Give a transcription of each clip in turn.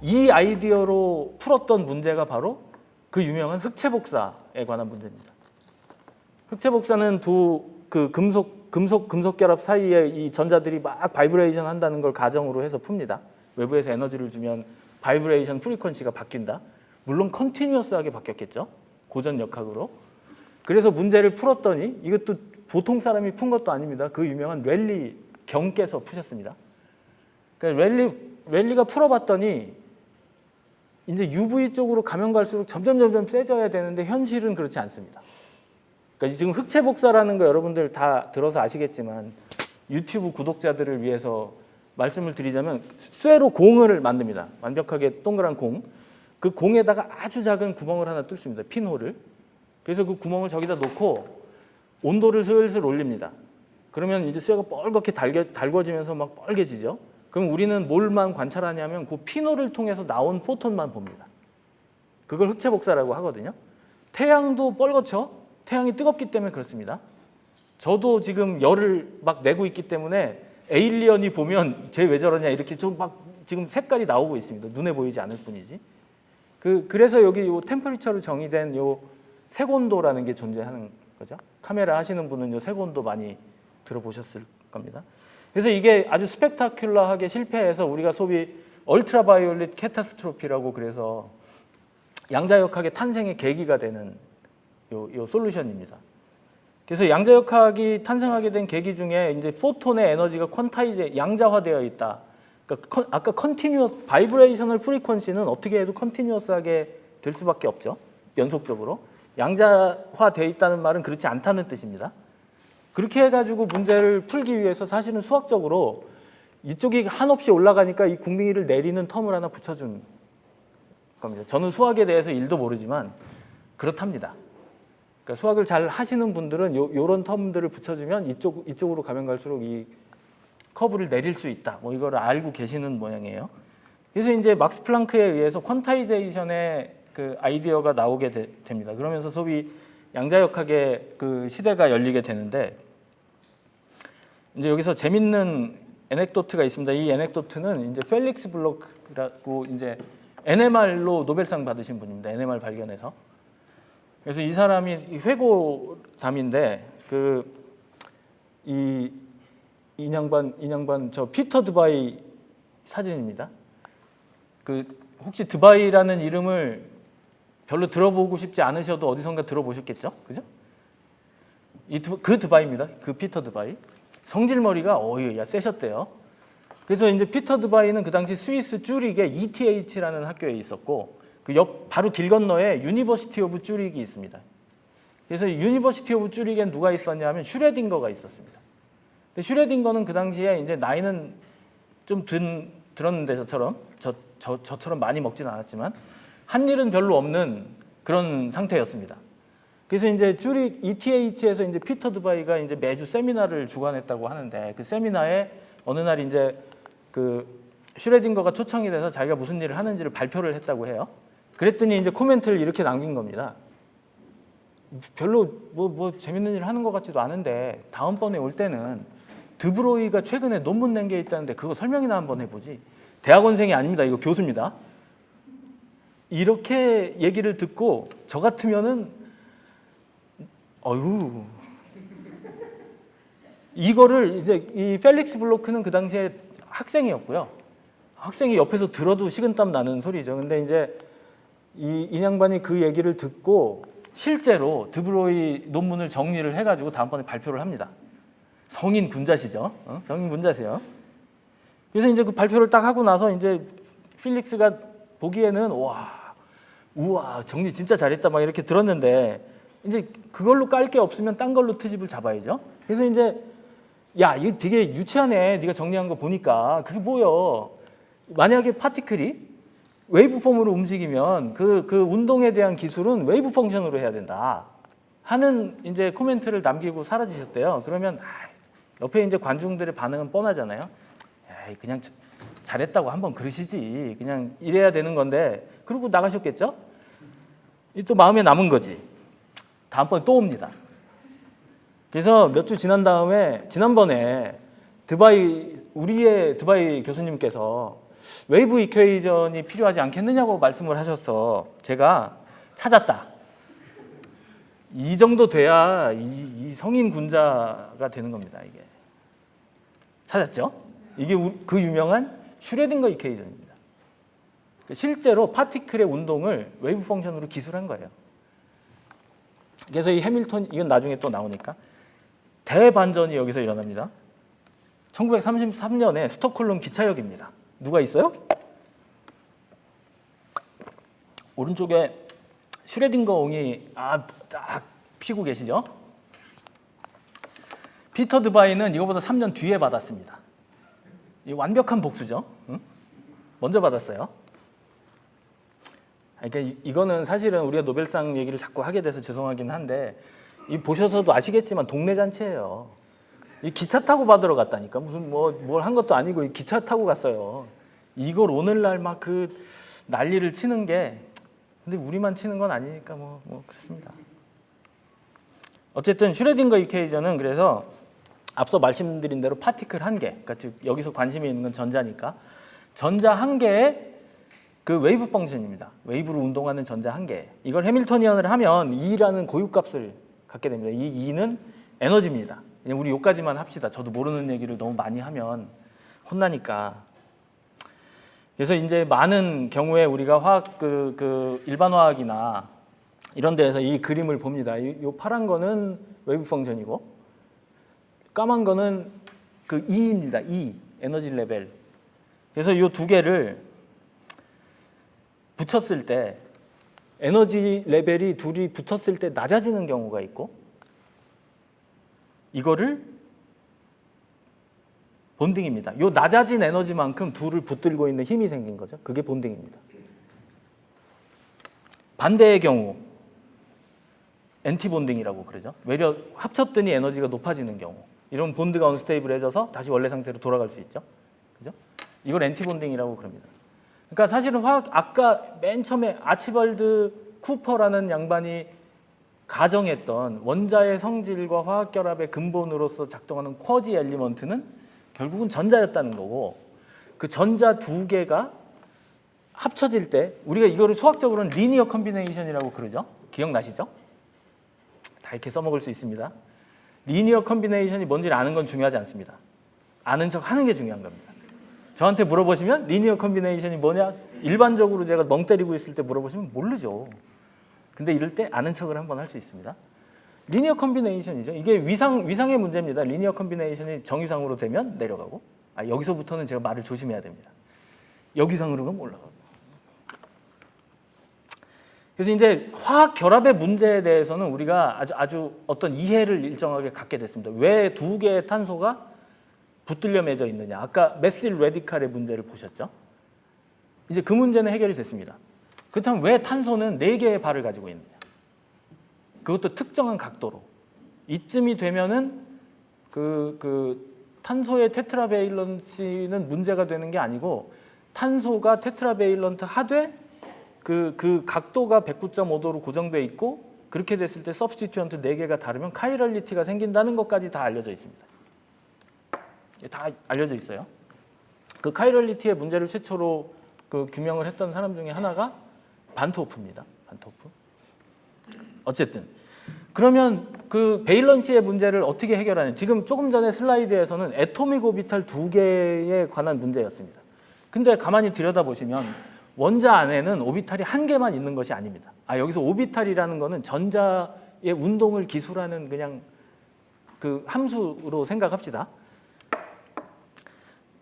이 아이디어로 풀었던 문제가 바로 그 유명한 흑체 복사에 관한 문제입니다. 흑체 복사는 두 그 금속 결합 사이에 이 전자들이 막 바이브레이션 한다는 걸 가정으로 해서 풉니다. 외부에서 에너지를 주면 바이브레이션 프리퀀시가 바뀐다. 물론 컨티뉴어스하게 바뀌었겠죠. 고전 역학으로. 그래서 문제를 풀었더니 이것도 보통 사람이 푼 것도 아닙니다. 그 유명한 랠리 경께서 푸셨습니다. 그러니까 랠리가 풀어봤더니 이제 UV 쪽으로 가면 갈수록 점점 세져야 되는데 현실은 그렇지 않습니다. 그러니까 지금 흑체 복사라는 거 여러분들 다 들어서 아시겠지만 유튜브 구독자들을 위해서 말씀을 드리자면 쇠로 공을 만듭니다. 완벽하게 동그란 공. 그 공에다가 아주 작은 구멍을 하나 뚫습니다. 핀홀을. 그래서 그 구멍을 저기다 놓고 온도를 슬슬 올립니다. 그러면 이제 쇠가 뻘겋게 달궈지면서 막 뻘개지죠. 그럼 우리는 뭘만 관찰하냐면 그 핀홀을 통해서 나온 포톤만 봅니다. 그걸 흑체 복사라고 하거든요. 태양도 뻘겋죠. 태양이 뜨겁기 때문에 그렇습니다. 저도 지금 열을 막 내고 있기 때문에 에일리언이 보면 쟤 왜 저러냐 이렇게 좀 막 지금 색깔이 나오고 있습니다. 눈에 보이지 않을 뿐이지. 그래서 여기 요 템퍼리처로 정의된 요 색온도라는 게 존재하는 거죠. 카메라 하시는 분은 요 색온도 많이 들어보셨을 겁니다. 그래서 이게 아주 스펙타큘러하게 실패해서 우리가 소위 얼트라바이올릿 캐타스트로피라고 그래서 양자역학의 탄생의 계기가 되는 요 솔루션입니다. 그래서 양자역학이 탄생하게 된 계기 중에 이제 포톤의 에너지가 퀀타이제 양자화되어 있다. 그러니까 아까 컨티뉴어스 바이브레이셔널 프리퀀시는 어떻게 해도 컨티뉴어스하게 될 수밖에 없죠. 연속적으로 양자화되어 있다는 말은 그렇지 않다는 뜻입니다. 그렇게 해가지고 문제를 풀기 위해서 사실은 수학적으로 이쪽이 한없이 올라가니까 이 궁둥이를 내리는 텀을 하나 붙여준 겁니다. 저는 수학에 대해서 일도 모르지만 그렇답니다. 그러니까 수학을 잘 하시는 분들은 요런 텀들을 붙여주면 이쪽으로 가면 갈수록 이 커브를 내릴 수 있다. 뭐 이거를 알고 계시는 모양이에요. 그래서 이제 막스 플랑크에 의해서 퀀타이제이션의 그 아이디어가 나오게 됩니다. 그러면서 소위 양자역학의 그 시대가 열리게 되는데 이제 여기서 재밌는 에넥도트가 있습니다. 이 에넥도트는 이제 펠릭스 블로크라고 이제 NMR로 노벨상 받으신 분입니다. NMR 발견해서. 그래서 이 사람이 회고담인데 이 인양반 저 피터 드바이 사진입니다. 혹시 드바이라는 이름을 별로 들어보고 싶지 않으셔도 어디선가 들어보셨겠죠? 그죠? 그 드바이입니다. 그 피터 드바이. 성질머리가 야 세셨대요. 그래서 이제 피터 드바이는 그 당시 스위스 쭈릭에 ETH라는 학교에 있었고 그 바로 길 건너에 유니버시티 오브 쭈릭이 있습니다. 그래서 유니버시티 오브 쭈릭엔 누가 있었냐면 슈레딩거가 있었습니다. 근데 슈레딩거는 그 당시에 이제 나이는 좀 들었는데 저처럼 많이 먹지는 않았지만 한 일은 별로 없는 그런 상태였습니다. 그래서 이제 쭈릭 ETH에서 이제 피터 드바이가 이제 매주 세미나를 주관했다고 하는데 그 세미나에 어느 날 이제 그 슈레딩거가 초청이 돼서 자기가 무슨 일을 하는지를 발표를 했다고 해요. 그랬더니 이제 코멘트를 이렇게 남긴 겁니다. 별로 뭐 재밌는 일을 하는 것 같지도 않은데 다음번에 올 때는 드브로이가 최근에 논문 낸 게 있다는데 그거 설명이나 한번 해보지. 대학원생이 아닙니다. 이거 교수입니다. 이렇게 얘기를 듣고 저 같으면은 이거를 이제 이 펠릭스 블로크는 그 당시에 학생이었고요. 학생이 옆에서 들어도 식은땀 나는 소리죠. 근데 이제 이 인양반이 그 얘기를 듣고 실제로 드브로이 논문을 정리를 해가지고 다음번에 발표를 합니다. 성인 군자시죠. 성인 군자세요. 그래서 이제 그 발표를 딱 하고 나서 이제 필릭스가 보기에는 우와 정리 진짜 잘했다 막 이렇게 들었는데 이제 그걸로 깔 게 없으면 딴 걸로 트집을 잡아야죠. 그래서 이제 야 이거 되게 유치하네. 네가 정리한 거 보니까 그게 뭐여? 만약에 파티클이 웨이브 폼으로 움직이면 그 운동에 대한 기술은 웨이브 펑션으로 해야 된다 하는 이제 코멘트를 남기고 사라지셨대요. 그러면 옆에 이제 관중들의 반응은 뻔하잖아요. 그냥 잘했다고 한번 그러시지. 그냥 이래야 되는 건데 그러고 나가셨겠죠? 또 마음에 남은 거지. 다음번에 또 옵니다. 그래서 몇 주 지난 다음에 지난번에 우리의 드바이 교수님께서 웨이브 이퀘이션이 필요하지 않겠느냐고 말씀을 하셔서 제가 찾았다. 이 정도 돼야 이 성인 군자가 되는 겁니다. 이게 찾았죠? 이게 그 유명한 슈레딩거 이퀘이션입니다. 실제로 파티클의 운동을 웨이브 펑션으로 기술한 거예요. 그래서 이 해밀턴, 이건 나중에 또 나오니까 대반전이 여기서 일어납니다. 1933년에 스톡홀름 기차역입니다. 누가 있어요? 오른쪽에 슈레딩거 옹이 딱 피고 계시죠? 피터 드바이는 이거보다 3년 뒤에 받았습니다. 이 완벽한 복수죠. 응? 먼저 받았어요. 그러니까 이거는 사실은 우리가 노벨상 얘기를 자꾸 하게 돼서 죄송하긴 한데 이 보셔서도 아시겠지만 동네 잔치예요. 이 기차 타고 받으러 갔다니까. 무슨 뭘 한 것도 아니고 이 기차 타고 갔어요. 이걸 오늘날 막 그 난리를 치는 게, 근데 우리만 치는 건 아니니까 뭐 그렇습니다. 어쨌든 슈레딩거 이퀘이션은 그래서 앞서 말씀드린 대로 파티클 한 개, 그러니까 즉 여기서 관심이 있는 건 전자니까 전자 한 개의 그 웨이브 펑션입니다. 웨이브로 운동하는 전자 한 개. 이걸 해밀토니언을 하면 E라는 고유값을 갖게 됩니다. 이 E는 에너지입니다. 그냥 우리 요까지만 합시다. 저도 모르는 얘기를 너무 많이 하면 혼나니까. 그래서 이제 많은 경우에 우리가 화학 일반 화학이나 이런 데에서 이 그림을 봅니다. 이 파란 거는 웨이브 펑션이고 까만 거는 그 E입니다. E, 에너지 레벨. 그래서 이 두 개를 붙였을 때 에너지 레벨이 둘이 붙었을 때 낮아지는 경우가 있고, 이거를 본딩입니다. 이 낮아진 에너지만큼 둘을 붙들고 있는 힘이 생긴 거죠. 그게 본딩입니다. 반대의 경우 엔티 본딩이라고 그러죠. 외려 합쳤더니 에너지가 높아지는 경우, 이런 본드가 언스테이블해져서 다시 원래 상태로 돌아갈 수 있죠. 그죠? 이걸 엔티 본딩이라고 그럽니다. 그러니까 사실은 아까 맨 처음에 아치발드 쿠퍼라는 양반이 가정했던 원자의 성질과 화학 결합의 근본으로서 작동하는 쿼지 엘리먼트는 결국은 전자였다는 거고, 그 전자 두 개가 합쳐질 때 우리가 이거를 수학적으로는 리니어 컨비네이션이라고 그러죠. 기억나시죠? 다 이렇게 써먹을 수 있습니다. 리니어 컨비네이션이 뭔지를 아는 건 중요하지 않습니다. 아는 척 하는 게 중요한 겁니다. 저한테 물어보시면 리니어 컨비네이션이 뭐냐? 일반적으로 제가 멍 때리고 있을 때 물어보시면 모르죠. 근데 이럴 때 아는 척을 한번 할 수 있습니다. 리니어 컨비네이션이죠. 이게 위상의 문제입니다. 리니어 컨비네이션이 정위상으로 되면 내려가고, 여기서부터는 제가 말을 조심해야 됩니다. 여기상으로 가면 올라가고. 그래서 이제 화학 결합의 문제에 대해서는 우리가 아주 어떤 이해를 일정하게 갖게 됐습니다. 왜 두 개의 탄소가 붙들려 맺어 있느냐. 아까 메실 레디칼의 문제를 보셨죠? 이제 그 문제는 해결이 됐습니다. 그렇다면 왜 탄소는 4개의 발을 가지고 있느냐. 그것도 특정한 각도로. 이쯤이 되면은 탄소의 테트라베일런시는 문제가 되는 게 아니고, 탄소가 테트라베일런트 하되 그 각도가 109.5도로 고정돼 있고, 그렇게 됐을 때 서브스티튜언트 4개가 다르면 카이럴리티가 생긴다는 것까지 다 알려져 있습니다. 다 알려져 있어요. 그 카이럴리티의 문제를 최초로 규명을 했던 사람 중에 하나가 반트호프입니다. 반트호프. 어쨌든 그러면 그 베일런시의 문제를 어떻게 해결하냐. 지금 조금 전에 슬라이드에서는 애토믹 오비탈 2개에 관한 문제였습니다. 근데 가만히 들여다보시면 원자 안에는 오비탈이 1개만 있는 것이 아닙니다. 여기서 오비탈이라는 거는 전자의 운동을 기술하는 그냥 그 함수로 생각합시다.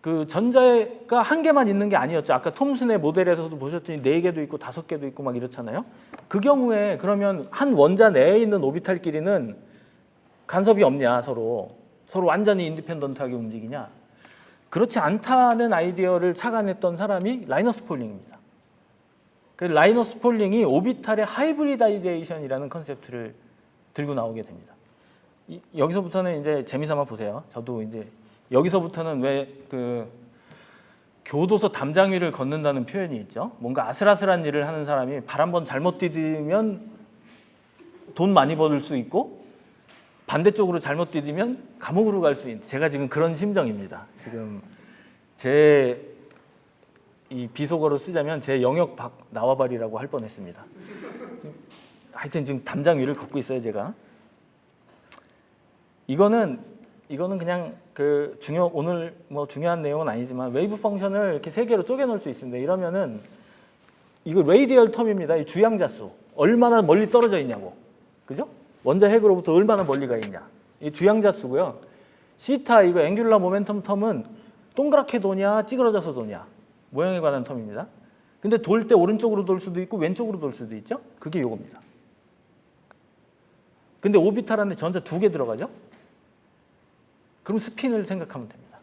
그 전자가 1개만 있는 게 아니었죠. 아까 톰슨의 모델에서도 보셨더니 4개도 있고 5개도 있고 막 이렇잖아요. 그 경우에 그러면 한 원자 내에 있는 오비탈끼리는 간섭이 없냐, 서로 완전히 인디펜던트하게 움직이냐. 그렇지 않다는 아이디어를 착안했던 사람이 라이너스 폴링입니다. 그 라이너스 폴링이 오비탈의 하이브리다이제이션이라는 컨셉트를 들고 나오게 됩니다. 여기서부터는 이제 재미삼아 보세요. 저도 이제 여기서부터는 왜 교도소 담장 위를 걷는다는 표현이 있죠. 뭔가 아슬아슬한 일을 하는 사람이 발 한번 잘못 디디면 돈 많이 벌을 수 있고, 반대쪽으로 잘못 디디면 감옥으로 갈 수 있는, 제가 지금 그런 심정입니다. 지금 제 이 비속어로 쓰자면 제 영역 밖 나와버리라고 할 뻔했습니다. 하여튼 지금 담장 위를 걷고 있어요, 제가. 이거는 그냥 그 오늘 뭐 중요한 내용은 아니지만 웨이브 펑션을 이렇게 세 개로 쪼개 놓을 수 있습니다. 이러면은 이거 레이디얼 텀입니다. 이 주양자수 얼마나 멀리 떨어져 있냐고, 그죠? 원자 핵으로부터 얼마나 멀리 가 있냐. 이 주양자수고요. 시타 이거 앵귤러 모멘텀 텀은 동그랗게 도냐 찌그러져서 도냐 모양에 관한 텀입니다. 근데 돌 때 오른쪽으로 돌 수도 있고 왼쪽으로 돌 수도 있죠. 그게 요겁니다. 근데 오비탈 안에 전자 2개 들어가죠. 그럼 스핀을 생각하면 됩니다.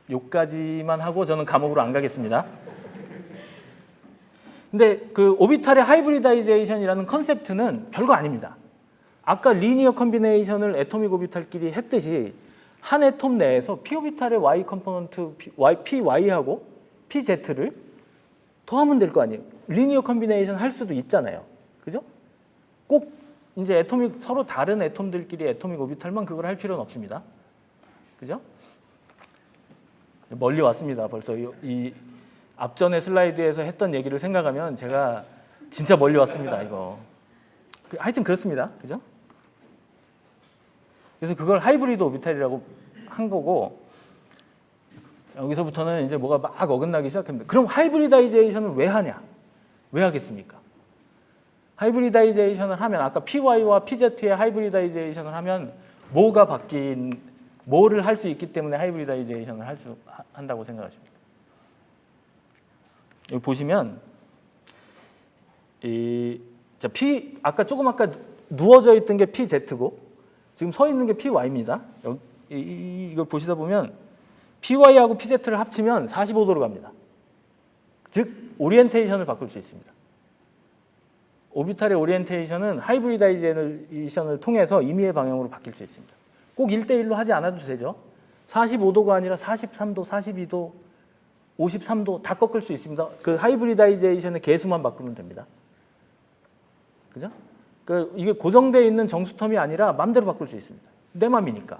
요까지만 하고 저는 감옥으로 안 가겠습니다. 근데 그 오비탈의 하이브리다이제이션이라는 컨셉트는 별거 아닙니다. 아까 리니어 컴비네이션을 애토믹 오비탈끼리 했듯이 한 애톰 내에서 p 오비탈의 y 컴포넌트 py하고 pz를 더하면 될 거 아니에요. 리니어 컴비네이션 할 수도 있잖아요. 그죠? 꼭 이제 애토믹 서로 다른 애톰들끼리 애토믹 오비탈만 그걸 할 필요는 없습니다. 그죠? 멀리 왔습니다. 벌써 이 앞전의 슬라이드에서 했던 얘기를 생각하면 제가 진짜 멀리 왔습니다. 이거. 하여튼 그렇습니다. 그죠? 그래서 그걸 하이브리드 오비탈이라고 한 거고 여기서부터는 이제 뭐가 막 어긋나기 시작합니다. 그럼 하이브리다이제이션을 왜 하냐? 왜 하겠습니까? 하이브리다이제이션을 하면 아까 PY와 PZ의 하이브리다이제이션을 하면 뭐를 할 수 있기 때문에 하이브리다이제이션을 한다고 생각하십니까? 여기 보시면 아까 누워져 있던 게 PZ고 지금 서 있는 게 PY입니다. 이걸 보시다 보면 PY하고 PZ를 합치면 45도로 갑니다. 즉 오리엔테이션을 바꿀 수 있습니다. 오비탈의 오리엔테이션은 하이브리다이제이션을 통해서 임의의 방향으로 바뀔 수 있습니다. 꼭 1대1로 하지 않아도 되죠. 45도가 아니라 43도, 42도, 53도 다 꺾을 수 있습니다. 그 하이브리다이제이션의 개수만 바꾸면 됩니다. 그죠? 이게 고정되어 있는 정수 텀이 아니라 마음대로 바꿀 수 있습니다. 내 맘이니까.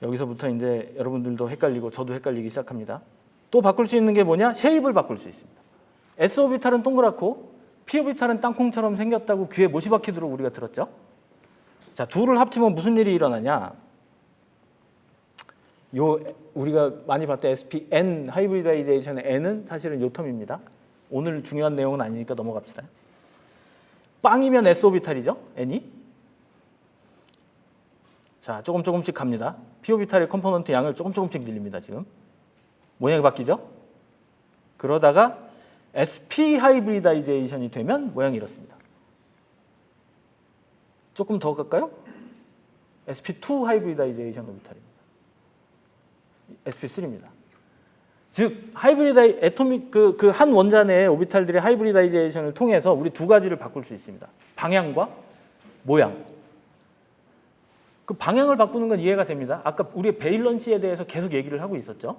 여기서부터 이제 여러분들도 헷갈리고 저도 헷갈리기 시작합니다. 또 바꿀 수 있는 게 뭐냐? 쉐입을 바꿀 수 있습니다. S오비탈은 동그랗고 P오비탈은 땅콩처럼 생겼다고 귀에 못이 박히도록 우리가 들었죠? 자, 둘을 합치면 무슨 일이 일어나냐? 우리가 많이 봤던 SP-N 하이브리다이제이션의 N은 사실은 요 텀입니다. 오늘 중요한 내용은 아니니까 넘어갑시다. 빵이면 S오비탈이죠, N이. 자, 조금씩 갑니다. P오비탈의 컴포넌트 양을 조금씩 늘립니다, 지금. 모양이 바뀌죠? 그러다가 SP 하이브리다이제이션이 되면 모양이 이렇습니다. 조금 더 갈까요? SP2 하이브리다이제이션 오비탈입니다. SP3입니다. 즉 애토믹 그 한 원자 내의 오비탈들의 하이브리다이제이션을 통해서 우리 두 가지를 바꿀 수 있습니다. 방향과 모양. 그 방향을 바꾸는 건 이해가 됩니다. 아까 우리 베일런시에 대해서 계속 얘기를 하고 있었죠.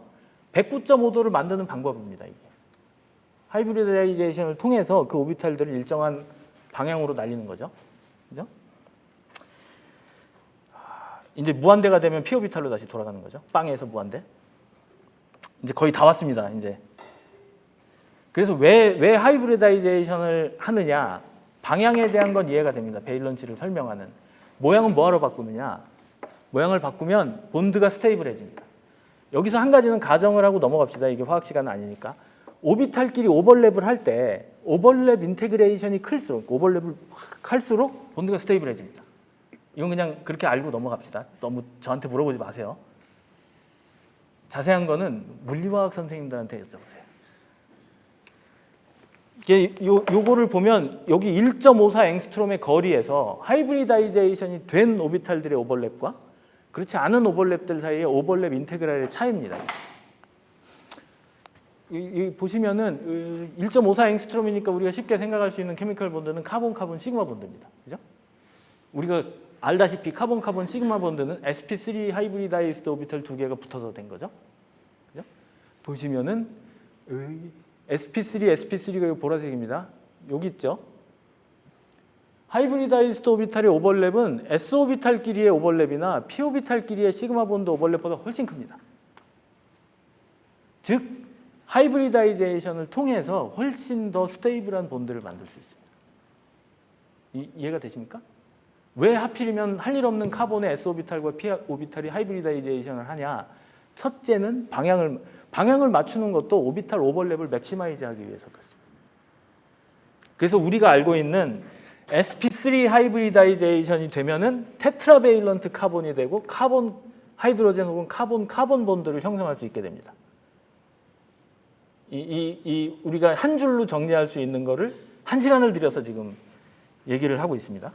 109.5도를 만드는 방법입니다. 이게. 하이브리다이제이션을 통해서 그 오비탈들을 일정한 방향으로 날리는 거죠. 그죠? 이제 무한대가 되면 p 오비탈로 다시 돌아가는 거죠. 빵에서 무한대. 이제 거의 다 왔습니다. 이제. 그래서 왜 하이브리다이제이션을 하느냐? 방향에 대한 건 이해가 됩니다. 베일런시를 설명하는. 모양은 뭐하러 바꾸느냐? 모양을 바꾸면 본드가 스테이블해집니다. 여기서 한 가지는 가정을 하고 넘어갑시다. 이게 화학 시간은 아니니까. 오비탈끼리 오버랩을 할 때 오버랩 인테그레이션이 클수록 오버랩을 할수록 본드가 스테이블해집니다. 이건 그냥 그렇게 알고 넘어갑시다. 너무 저한테 물어보지 마세요. 자세한 거는 물리화학 선생님들한테 여쭤보세요. 요거를 보면 여기 1.54 앵스트롬의 거리에서 하이브리다이제이션이 된 오비탈들의 오버랩과 그렇지 않은 오버랩들 사이의 오버랩 인테그랄의 차이입니다. 보시면은 1.54 앵스트롬이니까 우리가 쉽게 생각할 수 있는 케미컬 본드는 카본 시그마 본드입니다. 그죠? 우리가 알다시피 카본 시그마 본드는 sp3 하이브리다이즈드 오비탈 두 개가 붙어서 된 거죠. 그죠? 보시면은 sp3가 보라색입니다. 여기 있죠. 하이브리다이즈드 오비탈의 오버랩은 s 오비탈끼리의 오버랩이나 p 오비탈끼리의 시그마 본드 오버랩보다 훨씬 큽니다. 즉 하이브리다이제이션을 통해서 훨씬 더 스테이블한 본드를 만들 수 있습니다. 이해가 되십니까? 왜 하필이면 할 일 없는 카본의 s오비탈과 p오비탈이 하이브리다이제이션을 하냐? 첫째는 방향을 맞추는 것도 오비탈 오버랩을 맥시마이즈 하기 위해서 그렇습니다. 그래서 우리가 알고 있는 sp3 하이브리다이제이션이 되면은 테트라베일런트 카본이 되고 카본 하이드로젠 혹은 카본 본드를 형성할 수 있게 됩니다. 우리가 한 줄로 정리할 수 있는 거를 1시간을 들여서 지금 얘기를 하고 있습니다.